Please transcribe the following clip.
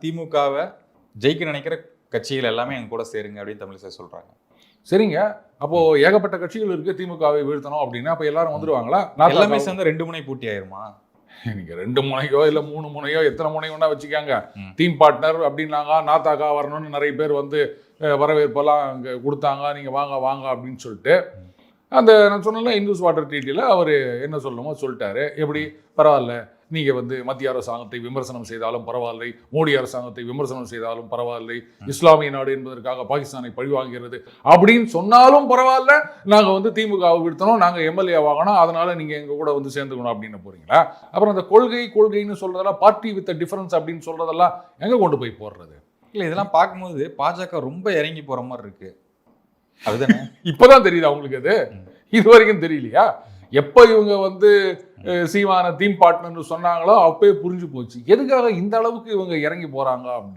திமுகவை ஜெயிக்க நினைக்கிற கட்சிகள் எல்லாமே எங்க கூட சேருங்க அப்படின்னு தமிழிசை சொல்றாங்க. சரிங்க, அப்போ ஏகப்பட்ட கட்சிகள் இருக்கு, திமுகவை வீழ்த்தணும் அப்படின்னா அப்ப எல்லாரும் வந்துருவாங்களா? எல்லாமே சேர்ந்து 2 முனை போட்டி ஆயிருமா? நீங்க 2 முனையோ இல்ல 3 முனையோ எத்தனை முனை வேணா வச்சுக்காங்க. டீம் பார்ட்னர் அப்படின்னாங்க, நாத்தாக்கா வரணும்னு நிறைய பேர் வந்து வரவேற்பெல்லாம் அங்கே கொடுத்தாங்க, நீங்க வாங்க வாங்க அப்படின்னு சொல்லிட்டு. அந்த நான் சொன்னல இந்துஸ் வாட்டர் ட்ரீட்டியில் அவர் என்ன சொல்லணுமோ சொல்லிட்டாரு. எப்படி பரவாயில்ல, நீங்கள் வந்து மத்திய அரசாங்கத்தை விமர்சனம் செய்தாலும் பரவாயில்லை, மோடி அரசாங்கத்தை விமர்சனம் செய்தாலும் பரவாயில்லை, இஸ்லாமிய நாடு என்பதற்காக பாகிஸ்தானை பழிவாங்கிறது அப்படின்னு சொன்னாலும் பரவாயில்ல, நாங்கள் வந்து திமுகவை வீழ்த்தணும், நாங்கள் எம்எல்ஏ வாங்கணும், அதனால நீங்கள் எங்கள் கூட வந்து சேர்ந்துக்கணும் அப்படின்னு போறீங்களா? அப்புறம் அந்த கொள்கைன்னு சொல்றதெல்லாம், பார்ட்டி வித் டிஃபரன்ஸ் அப்படின்னு சொல்றதெல்லாம் எங்கே கொண்டு போய் போடுறது? இல்லை, இதெல்லாம் பார்க்கும்போது பாஜக ரொம்ப இறங்கி போகிற மாதிரி இருக்கு. அதுதானே இப்போதான் தெரியுது அவங்களுக்கு, அது இது வரைக்கும் தெரியலையா? எப்போ இவங்க வந்து சீமான டீம் பார்ட்னர்னு சொன்னாங்களோ அப்பயே புரிஞ்சு போச்சு எதுக்காக இந்த அளவுக்கு இவங்க இறங்கி போறாங்க அப்படின்னு.